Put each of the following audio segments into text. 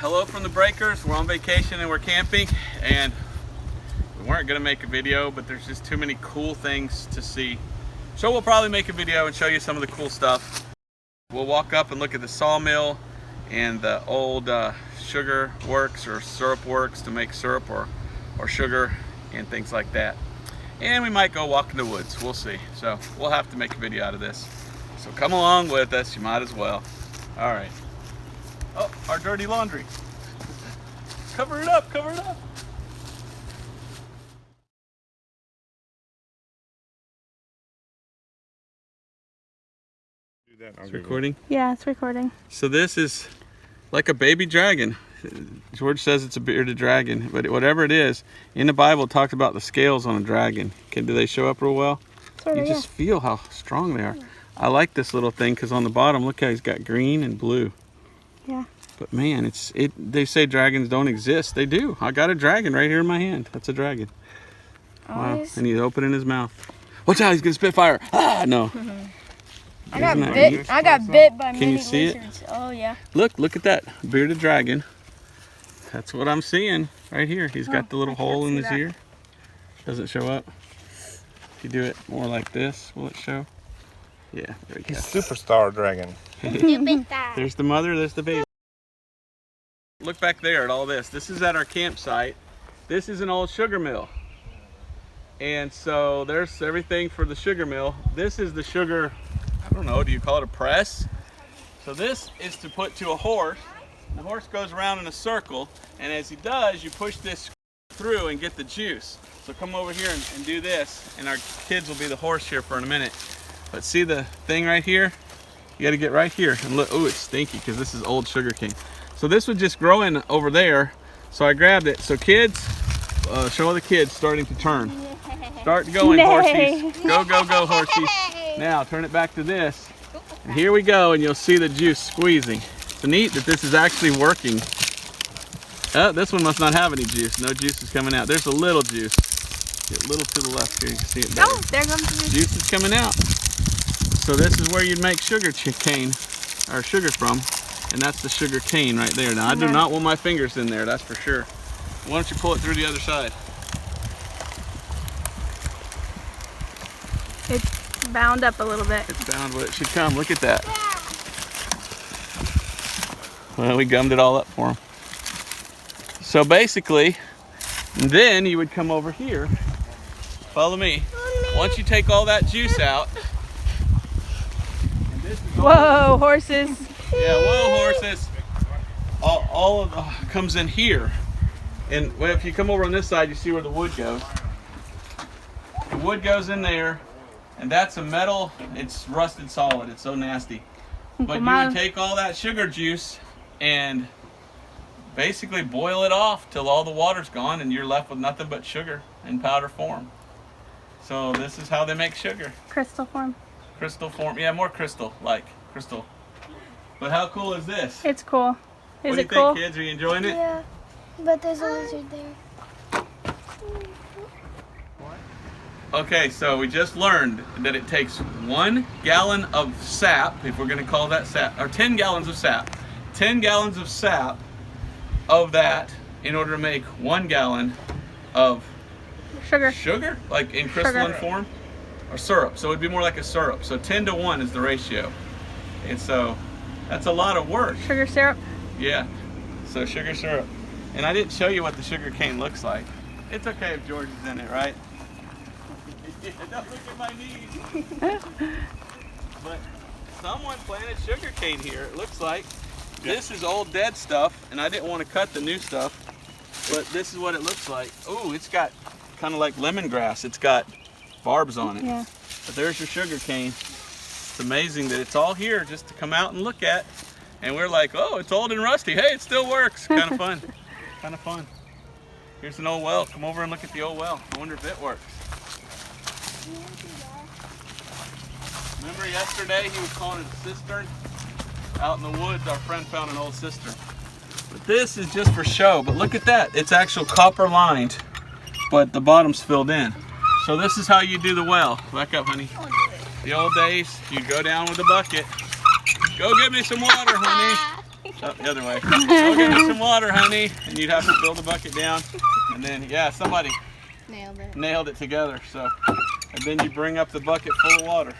Hello from the breakers. We're on vacation and we're camping, and we weren't gonna make a video, but there's just too many cool things to see. So we'll probably make a video and show you some of the cool stuff. We'll walk up and look at the sawmill and the old sugar works or syrup works to make syrup or sugar and things like that. And we might go walk in the woods. We'll see. So we'll have to make a video out of this. So come along with us. You might as well. All right. Oh, our dirty laundry. Cover it up, cover it up. It's recording? Yeah, it's recording. So this is like a baby dragon. George says it's a bearded dragon, but whatever it is, in the Bible it talks about the scales on a dragon. Do they show up real well? Sorta, you just feel how strong they are. I like this little thing because on the bottom, look how he's got green and blue. Yeah. But man, they say dragons don't exist. They do. I got a dragon right here in my hand. That's a dragon. Always. Wow. And he's opening his mouth. Watch out, he's gonna spit fire. Ah, no. I got bit by many see lizards. Oh yeah. Look at that bearded dragon. That's what I'm seeing right here. He's got the little hole in his ear. Doesn't show up. If you do it more like this, will it show? Yeah, there you go. He's superstar dragon. There's the mother, there's the baby. Look back there at all this. This is at our campsite. This is an old sugar mill. And so there's everything for the sugar mill. This is the sugar, I don't know, do you call it a press? So this is to put to a horse. The horse goes around in a circle, and as he does, you push this through and get the juice. So come over here and do this, and our kids will be the horse here for in a minute. But see the thing right here? You gotta get right here and look. Oh, it's stinky because this is old sugar cane. So this was just growing over there, so I grabbed it. So kids, show the kids starting to turn. Start going, horsies. Go, go, go, horsies. Now turn it back to this. And here we go, and you'll see the juice squeezing. It's neat that this is actually working. This one must not have any juice. No juice is coming out. There's a little juice. Get a little to the left here, you can see it better. Oh, there comes the juice. Juice is coming out. So this is where you'd make sugar cane, or sugar from, and that's the sugar cane right there. Now I do not want my fingers in there, that's for sure. Why don't you pull it through the other side? It's bound up a little bit. It's bound where it should come. Look at that. Well, we gummed it all up for him. So basically, then you would come over here. Follow me. Once you take all that juice out. And this is Whoa, horses. Yeah, whoa, horses. All of comes in here. And well, if you come over on this side, you see where the wood goes. The wood goes in there, and that's a metal, it's rusted solid, it's so nasty. But you would take all that sugar juice and basically boil it off till all the water's gone and you're left with nothing but sugar in powder form. So this is how they make sugar. Crystal form. Crystal form, yeah, more crystal, like crystal. But how cool is this? It's cool. What do you cool? think, kids? Are you enjoying it? Yeah, but there's a lizard there. Okay, so we just learned that it takes 1 gallon of sap, if we're going to call that sap, or 10 gallons of sap. 10 gallons of sap of that in order to make 1 gallon of sugar, like in crystalline form, or syrup. So it'd be more like a syrup. So 10 to 1 is the ratio. And so that's a lot of work. Sugar syrup? Yeah, so sugar syrup. And I didn't show you what the sugar cane looks like. It's okay if George is in it, right? Yeah, don't look at my knees. But someone planted sugar cane here, it looks like. This is old dead stuff, and I didn't want to cut the new stuff, but this is what it looks like. Oh, it's got kind of like lemongrass. It's got barbs on it. Yeah. But there's your sugar cane. It's amazing that it's all here just to come out and look at. And we're like, oh, it's old and rusty. Hey, it still works. Kind of fun. Kind of fun. Here's an old well. Come over and look at the old well. I wonder if it works. Remember yesterday he was calling it a cistern? Out in the woods, our friend found an old cistern. But this is just for show. But look at that. It's actual copper lined, but the bottom's filled in. So this is how you do the well. Back up, honey. The old days, you go down with a bucket. Go get me some water, honey. Oh, the other way. Go get me some water, honey. And you'd have to fill the bucket down. And then, yeah, somebody nailed it together. So, and then you bring up the bucket full of water.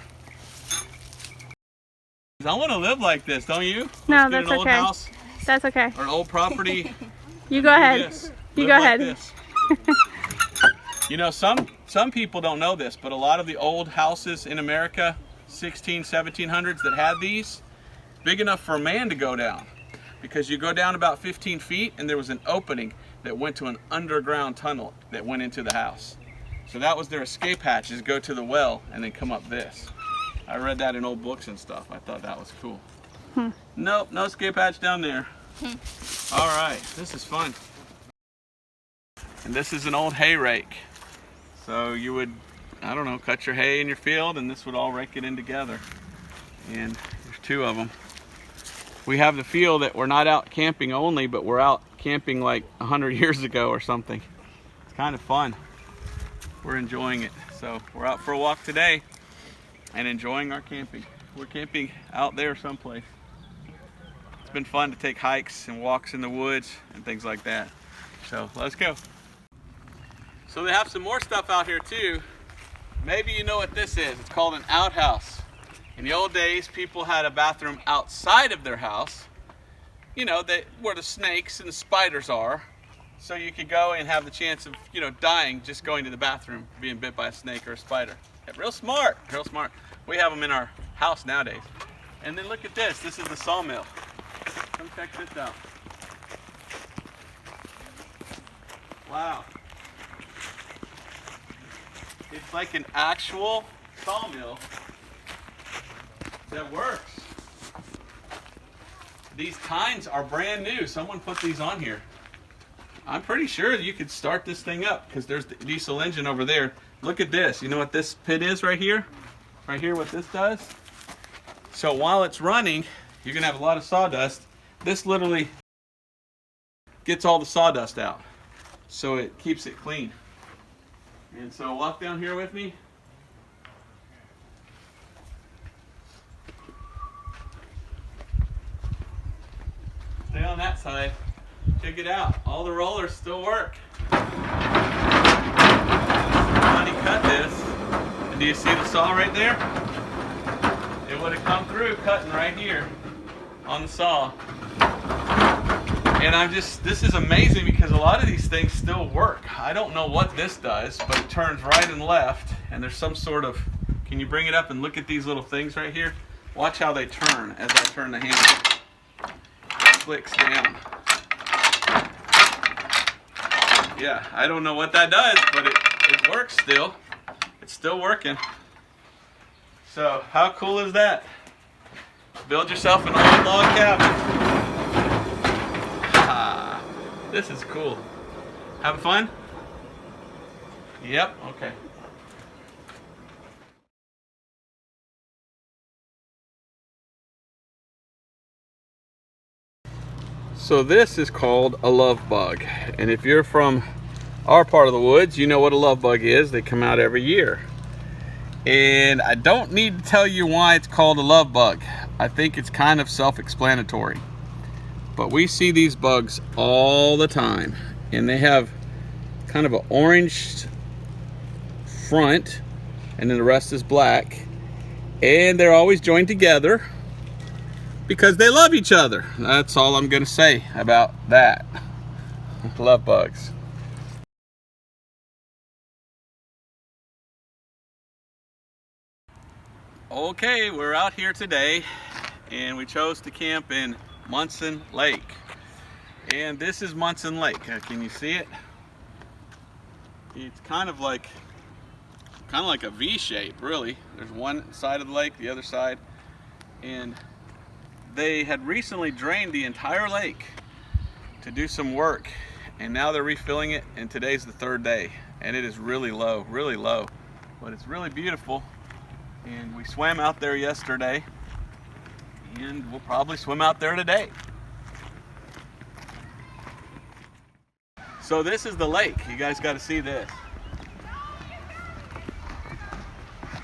I want to live like this, don't you? No, Let's get that's an old okay. house That's okay. or an old property. You go ahead. You go ahead. This. You know, some people don't know this, but a lot of the old houses in America, 1700s that had these, big enough for a man to go down. Because you go down about 15 feet and there was an opening that went to an underground tunnel that went into the house. So that was their escape hatches, go to the well and then come up this. I read that in old books and stuff. I thought that was cool. Nope, no escape hatch down there. All right, this is fun. And this is an old hay rake. So you would, I don't know, cut your hay in your field and this would all rake it in together. And there's two of them. We have the feel that we're not out camping only, but we're out camping like 100 years ago or something. It's kind of fun. We're enjoying it. So we're out for a walk today and enjoying our camping. We're camping out there someplace. It's been fun to take hikes and walks in the woods and things like that. So let's go. So they have some more stuff out here too. Maybe you know what this is. It's called an outhouse. In the old days, people had a bathroom outside of their house, you know, where the snakes and the spiders are. So you could go and have the chance of, you know, dying just going to the bathroom, being bit by a snake or a spider. Yeah, real smart, real smart. We have them in our house nowadays. And then look at this. This is the sawmill. Come check this out. Wow. It's like an actual sawmill that works. These tines are brand new. Someone put these on here. I'm pretty sure you could start this thing up because there's the diesel engine over there. Look at this. You know what this pit is right here? Right here, what this does? So while it's running, you're gonna have a lot of sawdust. This literally gets all the sawdust out. So it keeps it clean. And so walk down here with me. Stay on that side. Check it out. All the rollers still work. Somebody cut this. And do you see the saw right there? It would have come through cutting right here on the saw. And this is amazing because a lot of these things still work. I don't know what this does, but it turns right and left. And there's some sort of, can you bring it up and look at these little things right here? Watch how they turn as I turn the handle. Clicks down. Yeah, I don't know what that does, but it works still. It's still working. So how cool is that? Build yourself an old log cabin. Ah, this is cool. Having fun? Yep, okay. So this is called a love bug, and if you're from our part of the woods, you know what a love bug is. They come out every year, and I don't need to tell you why it's called a love bug. I think it's kind of self-explanatory, but we see these bugs all the time, and they have kind of an orange front and then the rest is black, and they're always joined together because they love each other. That's all I'm gonna say about that. Love bugs. Okay, we're out here today and we chose to camp in Munson Lake. And this is Munson Lake. Can you see it? It's kind of like a V shape, really. There's one side of the lake, the other side, and they had recently drained the entire lake to do some work, and now they're refilling it, and today's the third day, and it is really low, but it's really beautiful. And we swam out there yesterday, and we'll probably swim out there today. So this is the lake. You guys got to see this.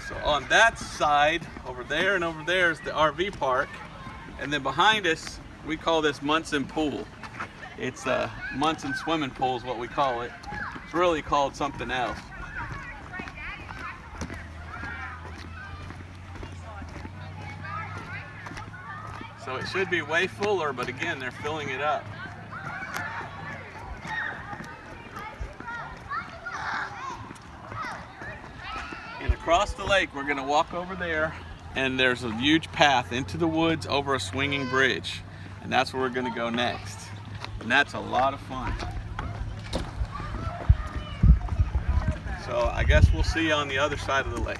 So on that side, over there and over there is the RV park. And then behind us We call this Munson pool. It's a Munson swimming pool is what we call it. It's really called something else. So it should be way fuller, but again, they're filling it up. And across the lake, we're gonna walk over there, and there's a huge path into the woods over a swinging bridge. And that's where we're gonna go next. And that's a lot of fun. So I guess we'll see you on the other side of the lake.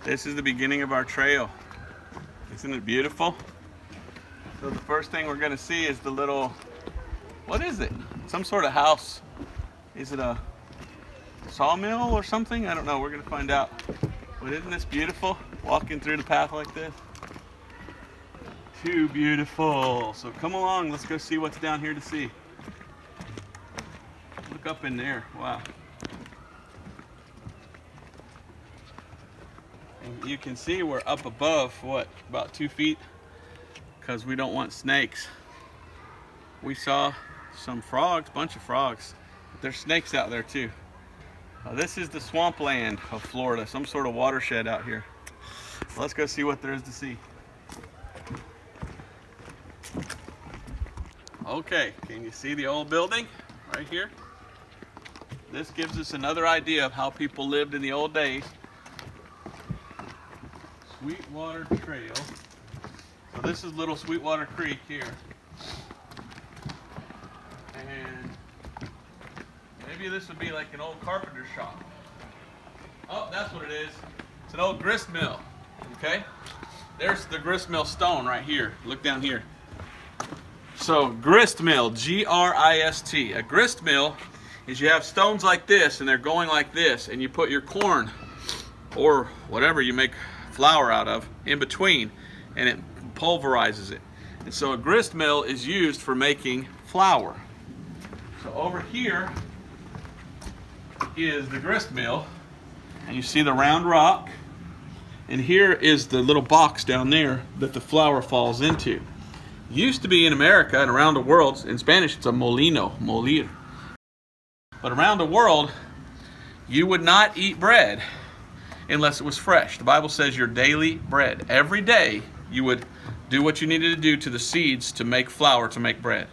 This is the beginning of our trail. Isn't it beautiful? So the first thing we're gonna see is the little, what is it? Some sort of house. Is it a sawmill or something? I don't know, we're gonna find out. But isn't this beautiful? Walking through the path like this. Too beautiful. So come along, let's go see what's down here to see. Look up in there, wow. And you can see we're up above, what, about 2 feet? Because we don't want snakes. We saw some frogs, bunch of frogs. But there's snakes out there too. This is the swampland of Florida, some sort of watershed out here. Let's go see what there is to see. Okay, can you see the old building right here? This gives us another idea of how people lived in the old days. Sweetwater Trail. So this is Little Sweetwater Creek here. And maybe this would be like an old carpenter shop. Oh, that's what it is. It's an old grist mill. Okay? There's the grist mill stone right here. Look down here. So grist mill, G-R-I-S-T. A grist mill is you have stones like this and they're going like this, and you put your corn or whatever you make flour out of in between, and it pulverizes it. And so a grist mill is used for making flour. So over here is the grist mill, and you see the round rock, and here is the little box down there that the flour falls into. Used to be in America and around the world, in Spanish it's a molino, molir. But around the world, you would not eat bread unless it was fresh. The Bible says your daily bread. Every day you would do what you needed to do to the seeds to make flour, to make bread.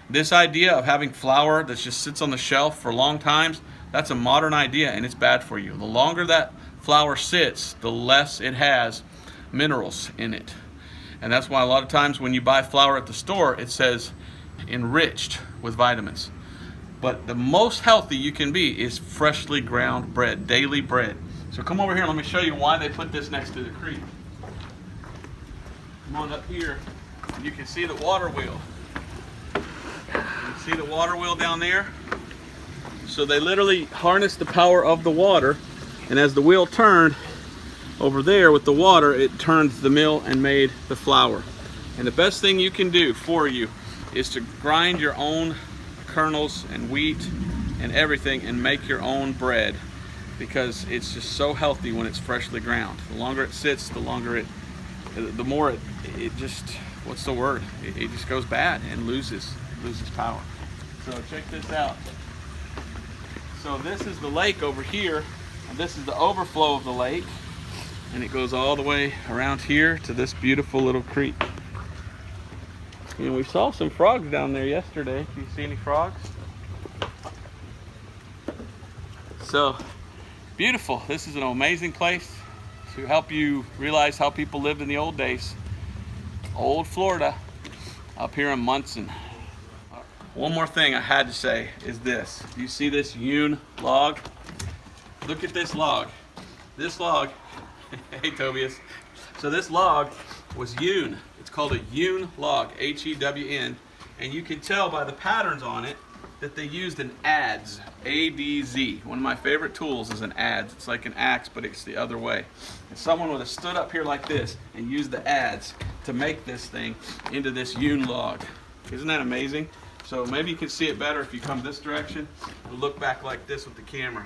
This idea of having flour that just sits on the shelf for long times, that's a modern idea and it's bad for you. The longer that flour sits, the less it has minerals in it. And that's why a lot of times when you buy flour at the store, it says enriched with vitamins. But the most healthy you can be is freshly ground bread, daily bread. So come over here and let me show you why they put this next to the creek. Come on up here, and you can see the water wheel. You see the water wheel down there? So they literally harnessed the power of the water, and as the wheel turned over there with the water, it turned the mill and made the flour. And the best thing you can do for you is to grind your own kernels and wheat and everything and make your own bread, because it's just so healthy when it's freshly ground. The longer it sits, the more it just, what's the word? It just goes bad and loses power. So check this out. So this is the lake over here, and this is the overflow of the lake, and it goes all the way around here to this beautiful little creek. And we saw some frogs down there yesterday. Do you see any frogs? So beautiful. This is an amazing place to help you realize how people lived in the old days. Old Florida, up here in Munson. One more thing I had to say is this. Do you see this hewn log? Look at this log. This log, hey Tobias. So this log was hewn. It's called a hewn log, H-E-W-N. And you can tell by the patterns on it that they used an adze, A-D-Z. One of my favorite tools is an adze. It's like an axe, but it's the other way. And someone would have stood up here like this and used the adze to make this thing into this hewn log. Isn't that amazing? So maybe you can see it better if you come this direction and look back like this with the camera.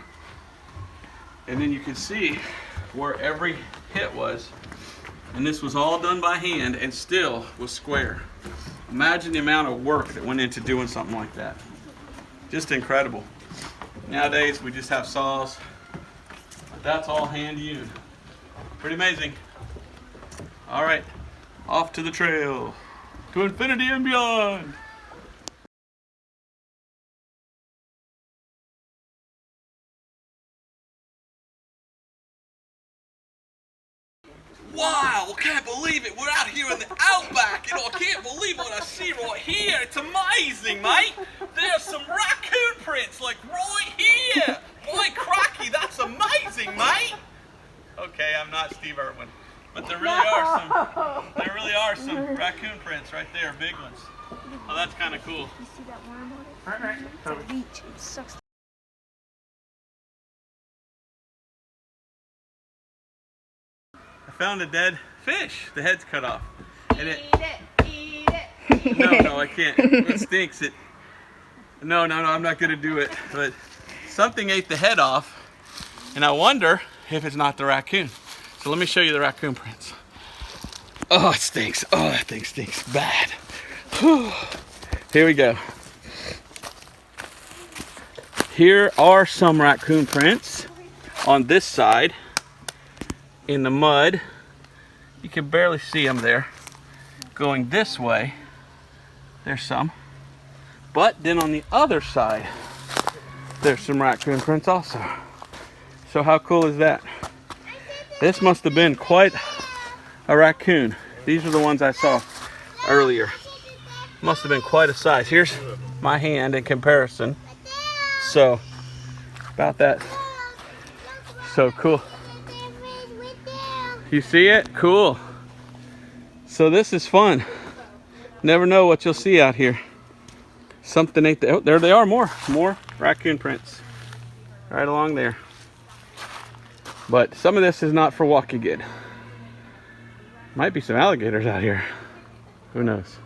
And then you can see where every hit was. And this was all done by hand and still was square. Imagine the amount of work that went into doing something like that. Just incredible. Nowadays we just have saws, but that's all hand hewn. Pretty amazing. All right, off to the trail, to infinity and beyond. Wow, I can't believe it. We're out here in the outback. I can't believe what I see right here. It's amazing, mate. There's some raccoon prints, like right here. Boy, cracky, that's amazing, mate. Okay, I'm not Steve Irwin, but there really are some raccoon prints right there, big ones. Oh, that's kind of cool. You see that worm on it? It's a leech. It sucks. I found a dead fish. The head's cut off. And Eat it. No, I can't. It stinks. No, I'm not gonna do it. But something ate the head off, and I wonder if it's not the raccoon. So let me show you the raccoon prints. Oh, it stinks. Oh, that thing stinks bad. Whew. Here we go. Here are some raccoon prints on this side in the mud. You can barely see them there. Going this way, there's some. But then on the other side, there's some raccoon prints also. So how cool is that? This must have been quite a raccoon. These are the ones I saw earlier. Must have been quite a size. Here's my hand in comparison. So, about that. So cool. You see it? Cool. So this is fun. Never know what you'll see out here. Something ate the, oh, there they are, more raccoon prints. Right along there. But some of this is not for walking good. Might be some alligators out here. Who knows?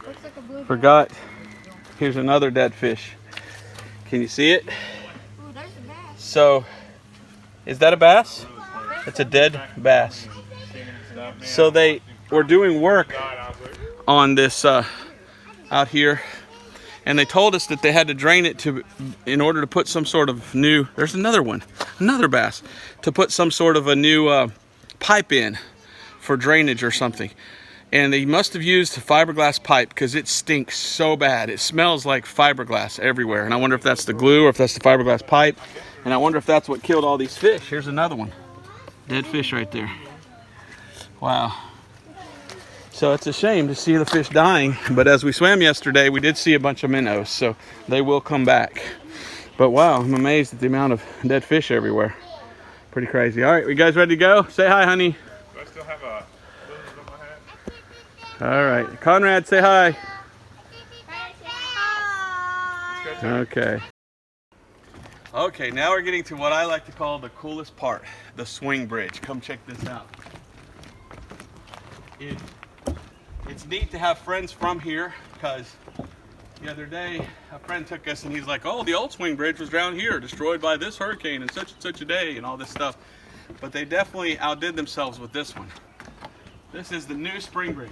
Looks like a blue. Forgot. Here's another dead fish. Can you see it? Ooh, there's a bass. So, is that a bass? It's a dead bass. So they were doing work on this out here, and they told us that they had to drain it in order to put some sort of new, there's another one, another bass, to put some sort of a new pipe in for drainage or something. And they must have used a fiberglass pipe because it stinks so bad. It smells like fiberglass everywhere. And I wonder if that's the glue or if that's the fiberglass pipe. And I wonder if that's what killed all these fish. Here's another one. Dead fish right there. Wow. So it's a shame to see the fish dying, but as we swam yesterday, we did see a bunch of minnows, so they will come back. But wow, I'm amazed at the amount of dead fish everywhere. Pretty crazy. All right, you guys ready to go? Say hi, honey. Do I still have a lily on my hat? All right, Conrad, say hi. Okay. Okay, now we're getting to what I like to call the coolest part, the swing bridge. Come check this out. It's neat to have friends from here because the other day a friend took us and he's like, oh, the old swing bridge was down here, destroyed by this hurricane and such a day and all this stuff. But they definitely outdid themselves with this one. This is the new spring bridge.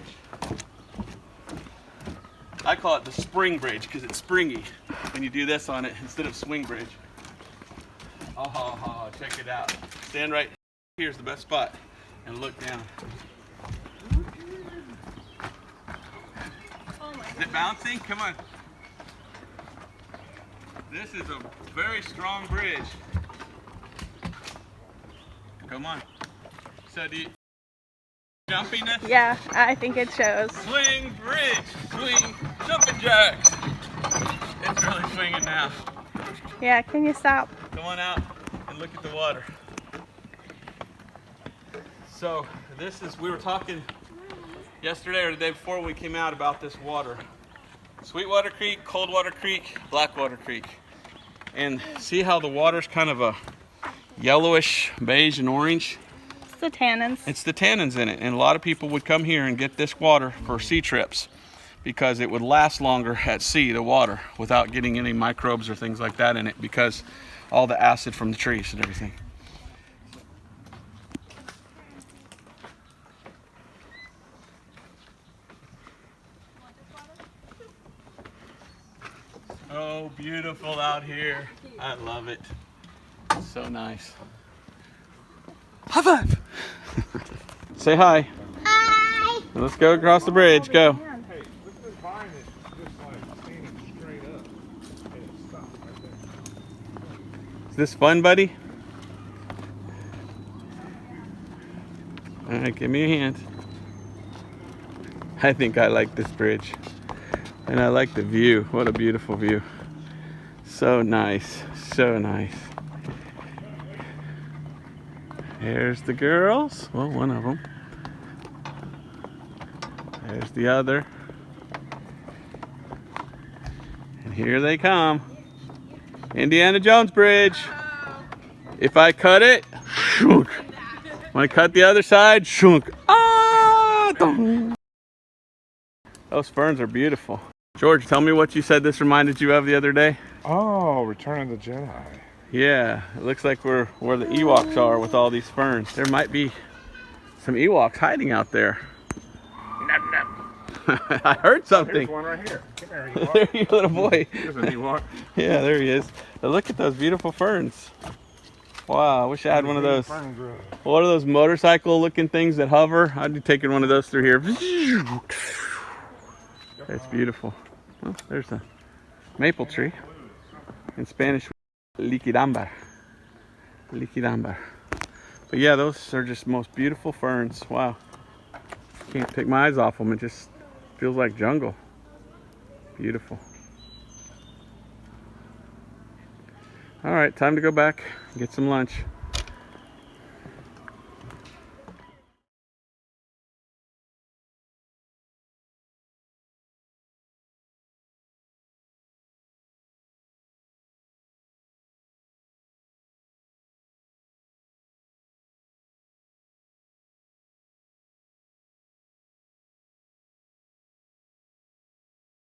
I call it the spring bridge because it's springy when you do this on it instead of swing bridge. Oh, check it out. Stand right here's the best spot and look down. Is it bouncing? Come on. This is a very strong bridge. Come on. So do you jumpiness? Yeah, I think it shows. Swing bridge, swing jumping jacks. It's really swinging now. Yeah, can you stop? Come on out and look at the water. So this is, we were talking yesterday or the day before we came out about this water. Sweetwater Creek, Coldwater Creek, Blackwater Creek. And see how the water's kind of a yellowish, beige, and orange? It's the tannins. It's the tannins in it. And a lot of people would come here and get this water for sea trips because it would last longer at sea, the water, without getting any microbes or things like that in it because all the acid from the trees and everything. so beautiful out here. I love it. It's so nice. High five. Say hi. Hi. Let's go across the bridge. Go. Hey, this vine is just like standing straight up. And it stops right there. Is this fun, buddy? All right, give me a hand. I think I like this bridge. And I like the view. What a beautiful view. So nice. So nice. There's the girls. Well, one of them. There's the other. And here they come. Indiana Jones Bridge. If I cut it, shunk. When I cut the other side, shunk. Ah! Dong. Those ferns are beautiful. George, tell me what you said this reminded you of the other day. Oh, Return of the Jedi. Yeah, it looks like we're where the Ewoks are with all these ferns. There might be some Ewoks hiding out there. Nub, nub. I heard something. Here's one right here. Come here, Ewok. There you little boy. Here's an Ewok. Yeah, there he is. But look at those beautiful ferns. Wow, I wish I had one of those. What are those motorcycle looking things that hover? I'd be taking one of those through here. It's beautiful. Oh, there's a maple tree. In Spanish, liquidambar. Liquidambar. But yeah, those are just most beautiful ferns. Wow. Can't take my eyes off them. It just feels like jungle. Beautiful. All right, time to go back and get some lunch.